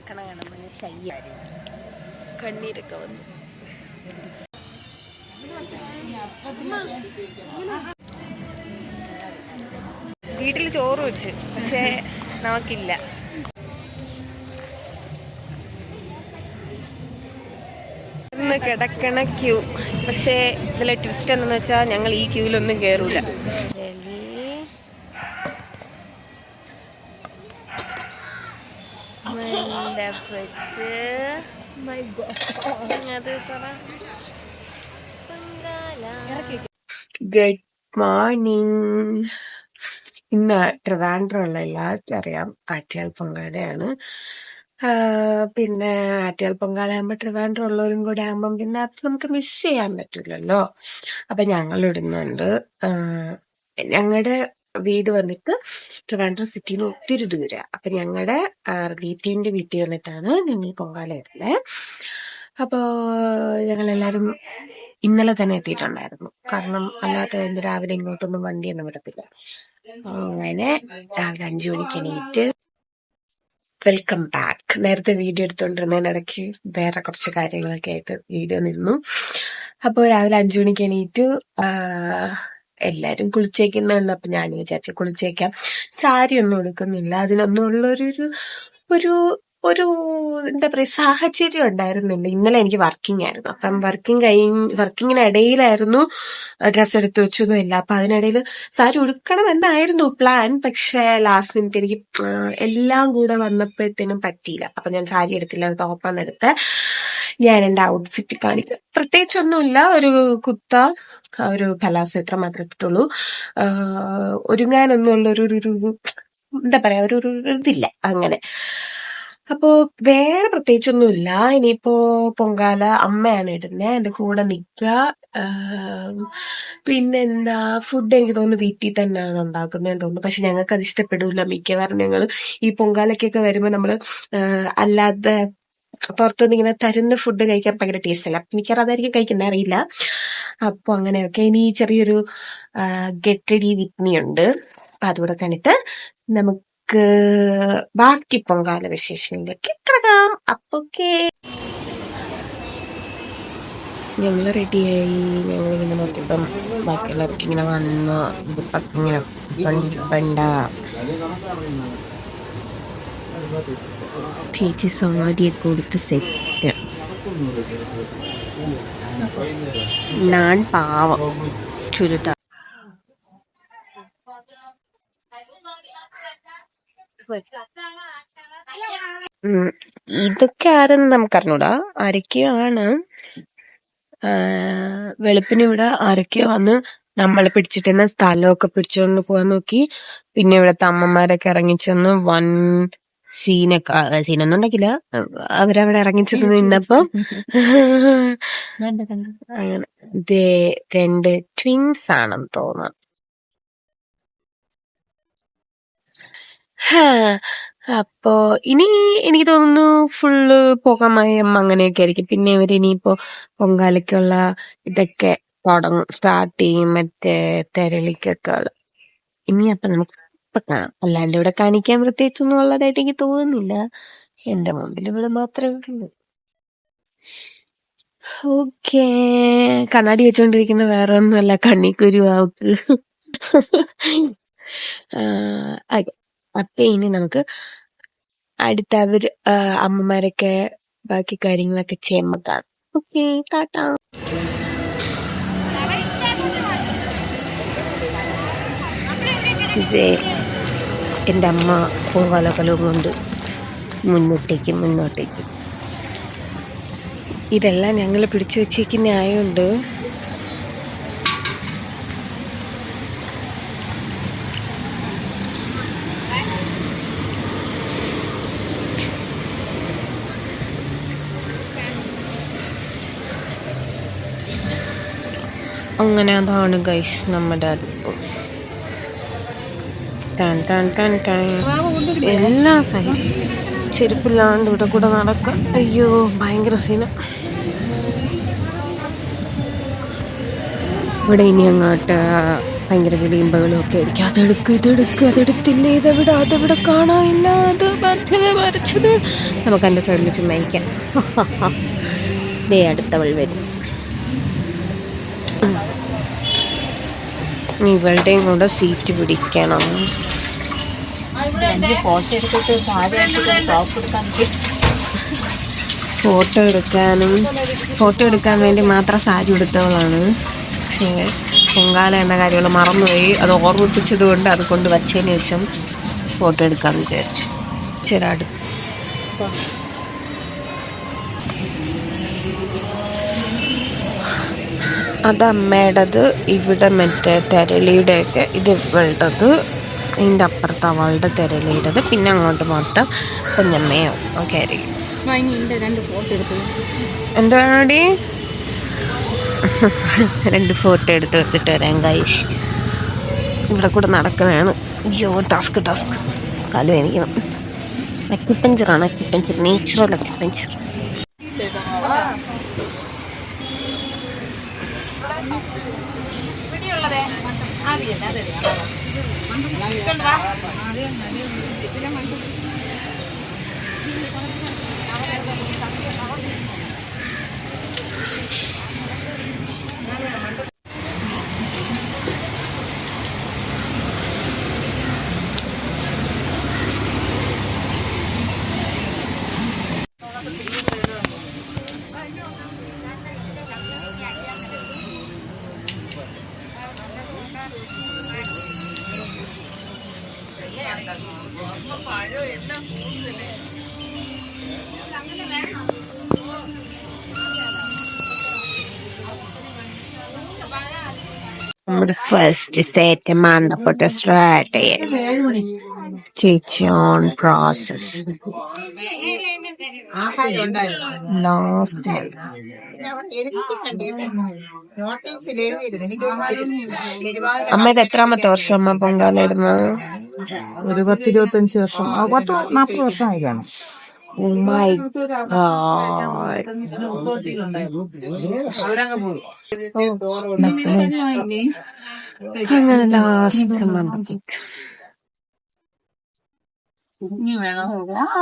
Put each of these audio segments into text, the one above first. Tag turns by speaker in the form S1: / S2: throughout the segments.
S1: നടക്കണ കാണുമ്പോൾ ശയ്യ കണ്ണീരൊക്കെ വന്നു. വീട്ടിൽ ചോറ് വെച്ച്, പക്ഷേ നമുക്കില്ല. ഇന്ന് കിടക്കണ ക്യൂ. പക്ഷേ ഇതിലെ ട്വിസ്റ്റ് എന്താണെന്ന് വെച്ചാൽ ഞങ്ങൾ ഈ ക്യൂവിലൊന്നും കയറൂല. Good morning. ഇന്ന് ട്രിവാൻഡ്രമുള്ള എല്ലാവർക്കും അറിയാം ആറ്റുകാൽ പൊങ്കാലയാണ്. പിന്നെ ആറ്റുകാൽ പൊങ്കാല ആകുമ്പോൾ ട്രിവാൻഡ്രം ഉള്ളവരും കൂടെ ആകുമ്പം പിന്നെ അത് നമുക്ക് മിസ് ചെയ്യാൻ പറ്റില്ലല്ലോ. അപ്പൊ ഞങ്ങൾ ഇടുന്നുണ്ട്. ഞങ്ങളുടെ വീട് വന്നിട്ട് ട്രിവാൻഡ്രം സിറ്റിയിൽ നിന്ന് ഒത്തിരി ദൂരെ. അപ്പൊ ഞങ്ങളുടെ റിലേറ്റീവിന്റെ വീട്ടിൽ വന്നിട്ടാണ് ഞങ്ങൾ പൊങ്കാല ഇടുന്നത്. അപ്പോ ഞങ്ങളെല്ലാരും ഇന്നലെ തന്നെ എത്തിയിട്ടുണ്ടായിരുന്നു. കാരണം അല്ലാത്ത ഇന്ന് രാവിലെ ഇങ്ങോട്ടൊന്നും വണ്ടിയൊന്നും വിടത്തില്ല. അങ്ങനെ രാവിലെ 5 മണിക്ക് എണീറ്റ് വെൽക്കം ബാക്ക്. നേരത്തെ വീഡിയോ എടുത്തോണ്ടിരുന്നതിനിടയ്ക്ക് വേറെ കുറച്ച് കാര്യങ്ങളൊക്കെ ആയിട്ട് വീഡിയോ നിന്നു. അപ്പോൾ രാവിലെ 5 മണിക്ക് എണീറ്റു. എല്ലാരും കുളിച്ചേക്കുന്നുണ്ട്. അപ്പൊ ഞാൻ വിചാരിച്ചു കുളിച്ചേക്കാം. സാരി ഒന്നും എടുക്കുന്നില്ല. അതിനൊന്നും ഉള്ളൊരു ഒരു ഒരു എന്താ പറയാ സാഹചര്യം ഉണ്ടായിരുന്നില്ല. ഇന്നലെ എനിക്ക് വർക്കിംഗ് ആയിരുന്നു. അപ്പം വർക്കിങ്ങിനിടയിലായിരുന്നു ഡ്രസ്സ് എടുത്ത് വെച്ചതും ഇല്ല. അപ്പൊ അതിനിടയിൽ സാരി ഉടുക്കണം എന്നായിരുന്നു പ്ലാൻ. പക്ഷെ ലാസ്റ്റ് മിനിറ്റ് എനിക്ക് എല്ലാം കൂടെ വന്നപ്പോഴത്തേനും പറ്റിയില്ല. അപ്പൊ ഞാൻ സാരി എടുത്തില്ല, ടോപ്പാണ് എടുത്ത്. ഞാൻ എന്റെ ഔട്ട്ഫിറ്റ് കാണിച്ചു. പ്രത്യേകിച്ചൊന്നുമില്ല, ഒരു കുർത്ത, ഒരു പലാസോ ഇത്ര മാത്രമേ ഇട്ടിട്ടുള്ളൂ. ഒരുങ്ങാനൊന്നും ഉള്ളൊരു എന്താ പറയാ ഒരു ഇതില്ല അങ്ങനെ. അപ്പോ വേറെ പ്രത്യേകിച്ചൊന്നുമില്ല. ഇനിയിപ്പോ പൊങ്കാല അമ്മയാണ് ഇടുന്നത്, എന്റെ കൂടെ നിൽക്കുക. പിന്നെന്താ, ഫുഡ് എനിക്ക് തോന്നുന്നു വീട്ടിൽ തന്നെയാണ് ഉണ്ടാക്കുന്നതെന്ന് തോന്നുന്നു. പക്ഷെ ഞങ്ങൾക്ക് അത് ഇഷ്ടപ്പെടില്ല. മിക്കവാറും ഞങ്ങൾ ഈ പൊങ്കാലക്കൊക്കെ വരുമ്പോൾ നമ്മള് അല്ലാതെ പുറത്തുനിന്ന് ഇങ്ങനെ തരുന്ന ഫുഡ് കഴിക്കാൻ ഭയങ്കര ടേസ്റ്റ് അല്ല. മിക്കവാറും അതായിരിക്കും കഴിക്കുന്നത്, അറിയില്ല. അപ്പൊ അങ്ങനെയൊക്കെ. ഇനി ചെറിയൊരു ഗെറ്റ് റെഡി വിത്ത് മീ ഉണ്ട്. അപ്പൊ അതുകൂടെ കണ്ടിട്ട് നമുക്ക് ബാക്കി പൊങ്കാല വിശേഷങ്ങളിലേക്ക് കിടക്കാം. അപ്പൊ ഞങ്ങള് റെഡിയായി. ഞങ്ങളിങ്ങനെ നോക്കിയപ്പം ബാക്കിയുള്ളവർക്ക് ഇങ്ങനെ വന്ന് ഇങ്ങനെ കണ്ടിരിപ്പണ്ട. ചേച്ചി സാരിയൊക്കെ കൊടുത്ത് സെറ്റ്. ഞാൻ പാവം ചുരുത്ത. ഇതൊക്കെ ആരെന്ന് നമുക്കറിഞ്ഞൂടാ, ആരൊക്കെയോ ആണ്. വെളുപ്പിന് ഇവിടെ ആരൊക്കെയോ വന്ന് നമ്മളെ പിടിച്ചിട്ടുന്ന സ്ഥലമൊക്കെ പിടിച്ചോണ്ട് പോകാൻ നോക്കി. പിന്നെ ഇവിടുത്തെ അമ്മമാരൊക്കെ ഇറങ്ങിച്ചെന്ന് വൻ സീനൊന്നും ഉണ്ടാക്കില്ല. അവരവിടെ ഇറങ്ങിച്ചത് നിന്നപ്പോ അങ്ങനെ. ഇതേ 2 ട്വിൻസ് ആണെന്ന് തോന്നുന്നു. അപ്പോ ഇനി എനിക്ക് തോന്നുന്നു ഫുള്ള് പുകമയം അങ്ങനെയൊക്കെ ആയിരിക്കും. പിന്നെ ഇവരിനിയിപ്പോ പൊങ്കാലയ്ക്കുള്ള ഇതൊക്കെ തുടങ്ങും, സ്റ്റാർട്ട് ചെയ്യും. മറ്റേ തെരളിക്കൊക്കെ ഇനി. അപ്പൊ നമുക്ക് ഇപ്പൊ കാണാം. അല്ലാണ്ട് ഇവിടെ കാണിക്കാൻ പ്രത്യേകിച്ചൊന്നും ഉള്ളതായിട്ട് എനിക്ക് തോന്നുന്നില്ല. എന്റെ മുമ്പിൽ ഇവിടെ മാത്രമേ ഉള്ളൂ. ഓക്കേ. കണ്ണാടി വെച്ചോണ്ടിരിക്കുന്ന വേറെ ഒന്നുമല്ല, കണ്ണിക്കുരു ആവുക്ക്. അപ്പൊ ഇനി നമുക്ക് അടുത്ത അമ്മമാരൊക്കെ ബാക്കി കാര്യങ്ങളൊക്കെ ചെയ്യുമ്പോ കാണാം. ഓക്കെ, ടാറ്റാ. ഇതേ എൻ്റെ അമ്മ പൊങ്കാലക്കലവും കൊണ്ട് മുന്നോട്ടേക്ക്. ഇതെല്ലാം ഞങ്ങൾ പിടിച്ചു വെച്ചേക്കുന്ന ആയോണ്ട് അങ്ങനെ. അതാണ് ഗൈസ് നമ്മുടെ അടുപ്പ്. എല്ലാ സൈഡും ചെരുപ്പില്ലാണ്ട് ഇവിടെ കൂടെ നടക്കാം. അയ്യോ, ഭയങ്കര സീന. ഇവിടെ ഇനി അങ്ങോട്ട് ഭയങ്കര വിളിയുമ്പകളും ഒക്കെ ആയിരിക്കും. അതെടുക്ക്, ഇതെടുക്ക്, അതെടുത്തില്ലേ, അതെവിടെ കാണാനില്ല, അത് മറ്റത് മറിച്ച് വെച്ചത്. നമുക്ക് എൻ്റെ സൈഡിൽ ചുമ്മാ ഇരിക്കാം. ദേ അടുത്തവൾ വരും. ഇവളുടെയും കൂടെ സീറ്റ് പിടിക്കണം. ഫോട്ടോ എടുക്കാൻ വേണ്ടി മാത്രം സാരി എടുത്തവളാണ്. പക്ഷേ പൊങ്കാല എന്ന കാര്യങ്ങൾ മറന്നുപോയി. അത് ഓർമ്മിപ്പിച്ചത് കൊണ്ട് അത് കൊണ്ട് വച്ചതിന് ശേഷം ഫോട്ടോ എടുക്കാമെന്ന് വിചാരിച്ചു. ചെറാട് അത് അമ്മയുടേത്. ഇവിടെ മറ്റേ തെരളിയുടെയൊക്കെ ഇത് ഇവളുടേത്. അതിൻ്റെ അപ്പുറത്ത് അവളുടെ തെരളിയുടേത്. പിന്നെ അങ്ങോട്ട് മൊത്തം കുഞ്ഞമ്മയോ ഒക്കെ ആയിരിക്കും. എന്താടി 2 ഫോട്ടോ എടുത്ത് വെച്ചിട്ട് വരാം ഗൈസ്. ഇവിടെ കൂടെ നടക്കണതാണ്. അയ്യോ ടാസ്ക് കാല് വേനിക്കണം. അക്യുപഞ്ചറാണ്. Acupuncture, natural acupuncture. നമ്മുടെ ഫസ്റ്റ് സെറ്റ് മണ്ടപ്പെട്ട സ്റ്റാർട്ട് ചെയ്യാം. ചേച്ചി ഓൺ പ്രോസസ്. ലാസ്റ്റ് അമ്മ ഇത് എത്രാമത്തെ വർഷം അമ്മ പൊങ്കാല ഇടുന്നത്?
S2: ഒരു 10-25 വർഷം, 40 വർഷമായി കാണും.
S1: അങ്ങനെ ലാസ്റ്റ് മന്ത്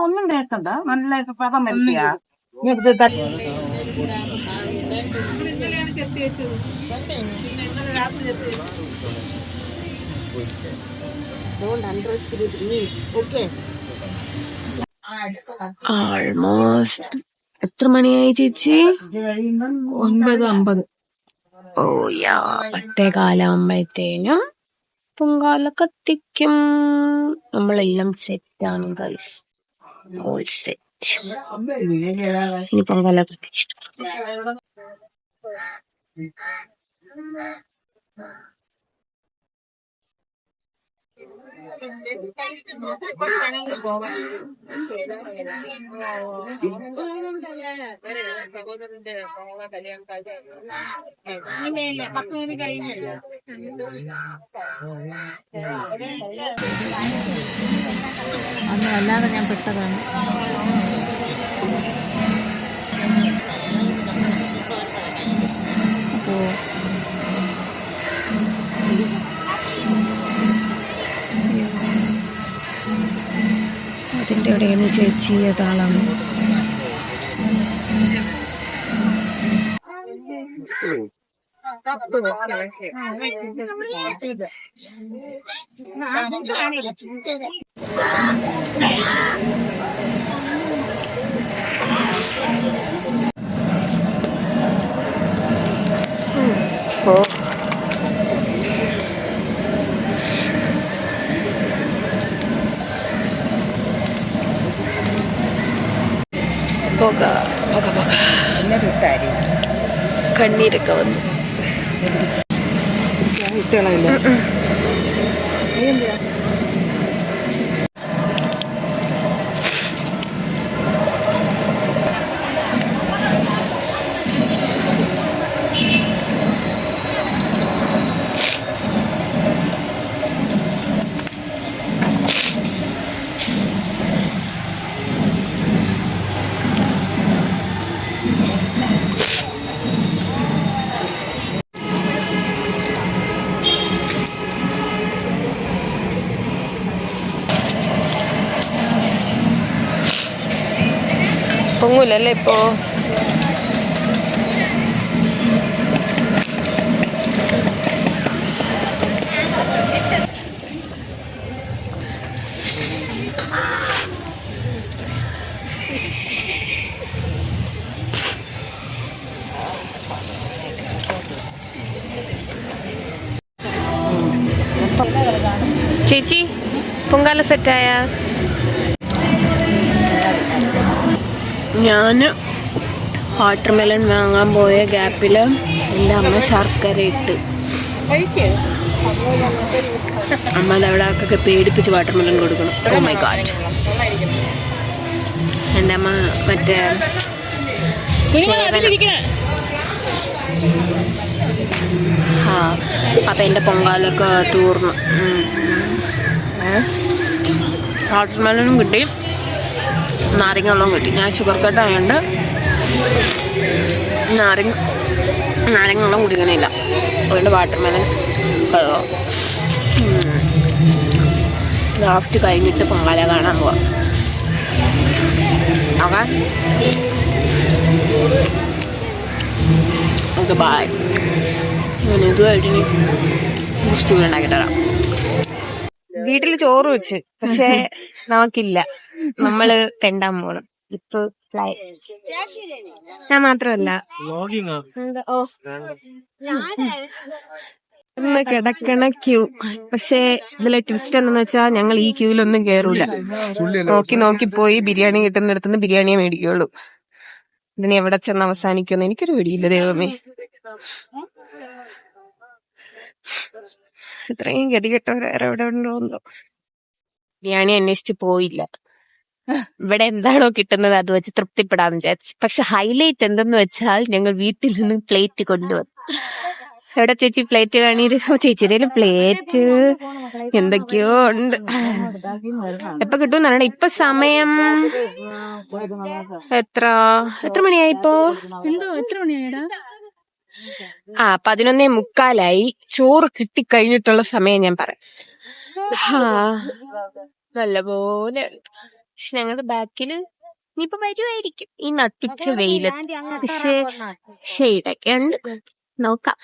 S2: ഒന്നും കേൾക്കണ്ട. നല്ല പദം വരുത്തിയാ
S1: ആൾമോസ്റ്റ്. എത്ര മണിയായി ചേച്ചി?
S2: 9:50.
S1: ഓ യാ, 10:15 പൊങ്കാല കത്തിക്കും. നമ്മളെല്ലാം സെറ്റാണ് ഗൈസ്, ഓൾ സെറ്റ്. ഇനി പൊങ്കാല കത്തിച്ചിട്ട്
S2: അന്ന് അല്ലാതെ ഞാൻ പെട്ടതാണ്. അപ്പോൾ
S1: അതിൻ്റെ ഇടയിൽ ചേച്ചി ഏതാളാണ്. കണ്ണീരൊക്കെ വന്നു. പൊങ്ങൂലല്ലേ ഇപ്പോ? ചേച്ചി പൊങ്കാല സെറ്റായ? ഞാൻ വാട്ടർമെലൺ വാങ്ങാൻ പോയ ഗ്യാപ്പിൽ എൻ്റെ അമ്മ ശർക്കര ഇട്ട്. അമ്മ അതവിടെ ആൾക്കൊക്കെ പേടിപ്പിച്ച് വാട്ടർമെലൺ കൊടുക്കണം. Oh my god. എൻ്റെ അമ്മ മറ്റേ അപ്പം എൻ്റെ പൊങ്കാലൊക്കെ തീർന്നു. വാട്ടർമെലനും കിട്ടി, നാരങ്ങ വെള്ളവും കിട്ടി. ഞാൻ ഷുഗർ കട്ടായതുകൊണ്ട് നാരങ്ങ വെള്ളം കുടിക്കണില്ല. അതുകൊണ്ട് വാട്ടർമെലൻ ലാസ്റ്റ് കഴിഞ്ഞിട്ട് പൊങ്കാല കാണാൻ പോവാം. Okay bye. ഞാൻ ഇതുമായിട്ട് ബൂസ്റ്റ് ഉണ്ടാക്കി തരാം. വീട്ടിൽ ചോറ് വെച്ച്, പക്ഷെ നമുക്കില്ല. നമ്മള് തെണ്ടാൻ പോണം. ഇപ്പൊ ഞാൻ മാത്രമല്ല ഒന്ന് കിടക്കണ ക്യൂ. പക്ഷെ ഇതിലെ ട്വിസ്റ്റ് എന്താന്ന് വെച്ചാൽ ഞങ്ങൾ ഈ ക്യൂവിലൊന്നും കേറൂല. നോക്കി പോയി ബിരിയാണി കിട്ടുന്നിടത്തുനിന്ന് ബിരിയാണിയെ മേടിക്കുള്ളൂ. ഇതിന് എവിടെ ചെന്ന് അവസാനിക്കുമെന്ന് എനിക്കൊരു പിടിയില്ല ദൈവമേ. ഇത്രയും ഗതികെട്ടവർ വേറെ എവിടെ ഉണ്ടോന്നോ. ബിരിയാണി അന്വേഷിച്ച് പോയില്ല. ഇവിടെ എന്താണോ കിട്ടുന്നത് അത് വെച്ച് തൃപ്തിപ്പെടാന്ന് വിചാരിച്ചു. പക്ഷെ ഹൈലൈറ്റ് എന്തെന്ന് വെച്ചാൽ ഞങ്ങൾ വീട്ടിൽ നിന്ന് പ്ലേറ്റ് കൊണ്ടുവന്നു. എവിടെ ചേച്ചി പ്ലേറ്റ് കാണീര്? ചേച്ചിയുടെ പ്ലേറ്റ് എന്തൊക്കെയോ ഉണ്ട്. എപ്പൊ കിട്ടുമെന്നാണ് ഇപ്പൊ സമയം? എത്ര മണിയായിപ്പോ? എത്ര മണിയായിടാ? 11:45. ചോറ് കിട്ടിക്കഴിഞ്ഞിട്ടുള്ള സമയം ഞാൻ പറയാം. നല്ലപോലെ പക്ഷെ ഞങ്ങളുടെ ബാക്കില് ഇനിയിപ്പൊ വരുമായിരിക്കും ഈ നട്ടുച്ച വെയിലത്ത്. പക്ഷെ ഷെയ്ഡൊക്കെ ഉണ്ട്, നോക്കാം.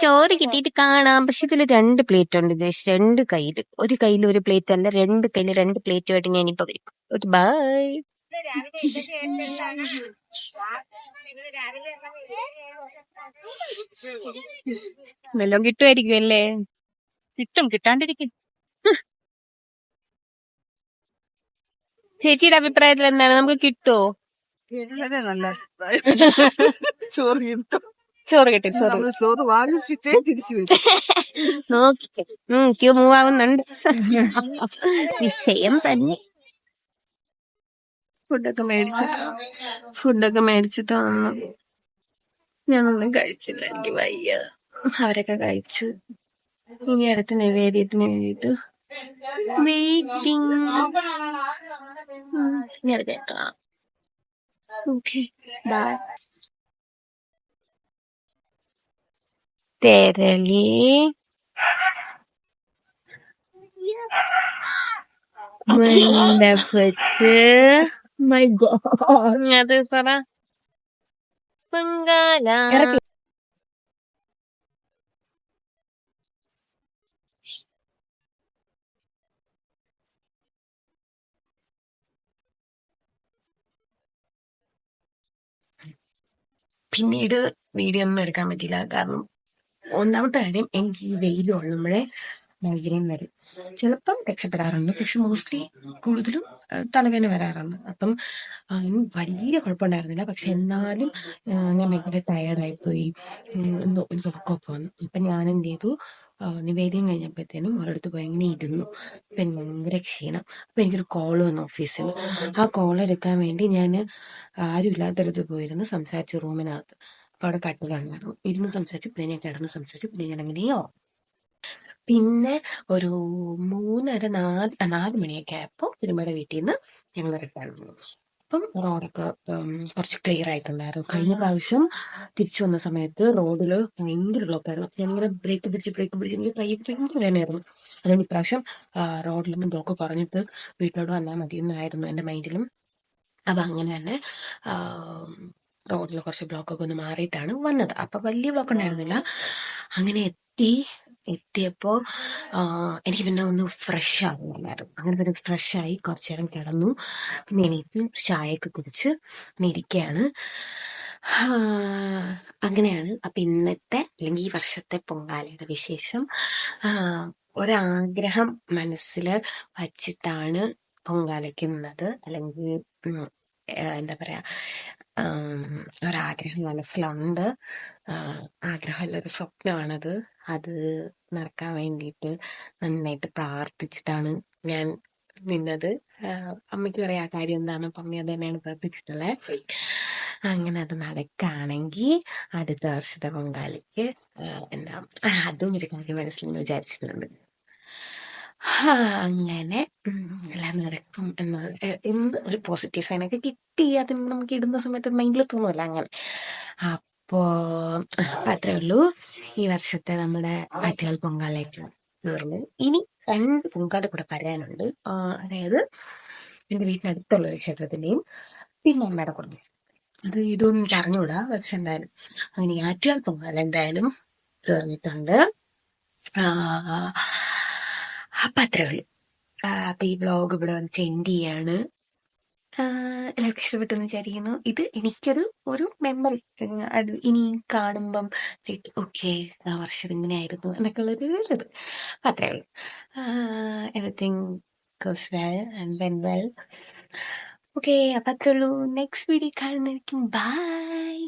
S1: ചോറ് കിട്ടിയിട്ട് കാണാം. പക്ഷെ ഇതില് 2 പ്ലേറ്റ് ഉണ്ട്. ജസ്റ്റ് 2 കയ്യില്, ഒരു കയ്യിൽ ഒരു പ്ലേറ്റ് അല്ല, 2 കയ്യില് 2 പ്ലേറ്റുമായിട്ട് ഞാനിപ്പോ വരും. Okay bye. വല്ലതും കിട്ടുമായിരിക്കും അല്ലേ? കിട്ടാണ്ടിരിക്കും. ചേച്ചിയുടെ അഭിപ്രായത്തിൽ എന്താണ്? നമുക്ക് കിട്ടുമോ? ചോറ് കിട്ടും. ചോറ് വാങ്ങിച്ചിട്ടേ തിരിച്ചു നോക്കി. ക്യൂ മൂവ് ആവുന്നുണ്ട്. വിഷയം തന്നെ. ഫുഡൊക്കെ മേടിച്ചിട്ട് വന്നു. ഞാനൊന്നും കഴിച്ചില്ല, എനിക്ക് വയ്യ. അവരൊക്കെ കഴിച്ചു. ഇനി അടുത്ത നിവേദ്യത്തിന് വേണ്ടിയിട്ട് വെയിറ്റിംഗ്. Okay bye. തെരളി മണ്ടപ്പത്ത് മൈ ഗോഡ്. അത് പറ പൊങ്കാല. പിന്നീട് വീഡിയോ ഒന്നും എടുക്കാൻ പറ്റില്ല. കാരണം ഒന്നാമത്തെ കാര്യം, എനിക്ക് ഈ വെയിൽ കൊള്ളുമ്പോഴേ മൈഗ്രെയിൻ വരും. ചിലപ്പം രക്ഷപ്പെടാറുണ്ട്, പക്ഷെ മോസ്റ്റ്ലി കൂടുതലും തലവേദന വരാറുണ്ട്. അപ്പം അതിന് വലിയ കുഴപ്പമുണ്ടായിരുന്നില്ല. പക്ഷെ എന്നാലും ഞാൻ ഭയങ്കര ടയേർഡായിപ്പോയി. എന്തോ ഒരു തുറക്കമൊക്കെ വന്നു. അപ്പം ഞാൻ എന്ത് ചെയ്തു, നിവേദ്യം കഴിഞ്ഞപ്പോഴത്തേനും ഒരിടത്ത് പോയി ഇങ്ങനെ ഇരുന്നു. അപ്പം എനിക്ക് ഭയങ്കര ക്ഷീണം. അപ്പം എനിക്കൊരു കോള് വന്നു ഓഫീസിൽ. ആ കോൾ എടുക്കാൻ വേണ്ടി ഞാൻ ആരും ഇല്ലാത്തടത്ത് പോയിരുന്നു സംസാരിച്ചു റൂമിനകത്ത്. അപ്പൊ അവിടെ കട്ടിലുണ്ടായിരുന്നു. ഇരുന്ന് സംസാരിച്ചു, പിന്നെ ഞാൻ കിടന്ന് സംസാരിച്ചു, പിന്നെ ഞാൻ അങ്ങനെയോ. പിന്നെ ഒരു 3:30-4 മണിയൊക്കെ ആയപ്പോൾ തിരുമയുടെ വീട്ടിൽ നിന്ന് ഞങ്ങൾ റിട്ടേൺ വന്നു. അപ്പം റോഡൊക്കെ കുറച്ച് ക്ലിയർ ആയിട്ടുണ്ടായിരുന്നു. കഴിഞ്ഞ പ്രാവശ്യം തിരിച്ചു വന്ന സമയത്ത് റോഡില് ഭയങ്കര ബ്ലോക്കായിരുന്നു. അപ്പം ഞാനിങ്ങനെ ബ്രേക്ക് പിടിച്ച് എനിക്ക് കൈയ്ക്ക് ഭയങ്കര വേദനയായിരുന്നു. അതുകൊണ്ട് ഇപ്രാവശ്യം റോഡിലൊന്നും ബ്ലോക്ക് കുറഞ്ഞിട്ട് വീട്ടിലോട്ട് വന്നാൽ മതി എന്നായിരുന്നു എൻ്റെ മൈൻഡിലും. അപ്പം അങ്ങനെ തന്നെ റോഡിൽ കുറച്ച് ബ്ലോക്കൊക്കെ ഒന്ന് മാറിയിട്ടാണ് വന്നത്. അപ്പം വലിയ ബ്ലോക്ക് ഉണ്ടായിരുന്നില്ല. അങ്ങനെ എത്തിയപ്പോൾ എനിക്ക് പിന്നെ ഒന്ന് ഫ്രഷ് ആവുന്നുണ്ടായിരുന്നു. അങ്ങനെ പിന്നെ ഫ്രഷായി കുറച്ച് നേരം കിടന്നു. പിന്നെ എണീറ്റ് ചായയൊക്കെ കുടിച്ച് ഇരിക്കുകയാണ്. അങ്ങനെയാണ് അപ്പം ഇന്നത്തെ അല്ലെങ്കിൽ ഈ വർഷത്തെ പൊങ്കാലയുടെ വിശേഷം. ഒരാഗ്രഹം മനസ്സിൽ വച്ചിട്ടാണ് പൊങ്കാലയ്ക്കുന്നത്. അല്ലെങ്കിൽ എന്താ പറയാ, ഒരാഗ്രഹം മനസ്സിലുണ്ട്. ആഗ്രഹമല്ല, ഒരു സ്വപ്നമാണത്. അത് നടക്കാൻ വേണ്ടിയിട്ട് നന്നായിട്ട് പ്രാർത്ഥിച്ചിട്ടാണ് ഞാൻ നിന്നത്. അമ്മയ്ക്ക് പറയാം ആ കാര്യം എന്താണ്, അപ്പം അമ്മ അത് തന്നെയാണ് പ്രാർത്ഥിച്ചിട്ടുള്ളത്. അങ്ങനെ അത് നടക്കുകയാണെങ്കിൽ അടുത്ത വർഷത്തെ പൊങ്കാലയ്ക്ക് എന്താ അതും ഒരു കാര്യം മനസ്സിൽ വിചാരിച്ചിട്ടുണ്ട്. അങ്ങനെ എല്ലാം നടക്കും എന്നുള്ള എന്ത് ഒരു പോസിറ്റീവ് സൈനൊക്കെ കിട്ടി. അത് നമുക്ക് ഇടുന്ന സമയത്ത് മൈൻഡിൽ തോന്നുമല്ലോ അങ്ങനെ. അപ്പോ അത്രേ ഉള്ളൂ. ഈ വർഷത്തെ നമ്മുടെ ആറ്റുകാൽ പൊങ്കാലയ്ക്ക് തീർന്നു. ഇനി 2 പൊങ്കാല കൂടെ പറയാനുണ്ട്. അതായത് എൻ്റെ വീട്ടിനടുത്തുള്ള ഒരു ക്ഷേത്രത്തിന്റെയും പിന്നെ അമ്മയുടെ കുടുംബം. അത് ഇതൊന്നും എനിക്ക് അറിഞ്ഞുകൂടാ. പക്ഷെ എന്തായാലും അങ്ങനെ ഈ ആറ്റുകാൽ പൊങ്കാല എന്തായാലും തീർന്നിട്ടുണ്ട്. അപ്പം അത്രേ ഉള്ളൂ. അപ്പം ഈ വ്ളോഗ് ഇവിടെ വന്ന് എൻഡ് ചെയ്യാണ്. എല്ലാവർക്കും ഇഷ്ടപ്പെട്ടെന്ന് വിചാരിക്കുന്നു. ഇത് എനിക്കൊരു മെമ്മറി ഇനി കാണുമ്പം ഓക്കെ ആ വർഷം ഇങ്ങനെയായിരുന്നു എന്നൊക്കെ ഉള്ളൊരു ഇത്. അത്രേ ഉള്ളൂ. Everything goes well and when well. Okay, അപ്പം അത്രേ ഉള്ളൂ. നെക്സ്റ്റ് വീഡിയോ കാണുന്നതായിരിക്കും. ബൈ.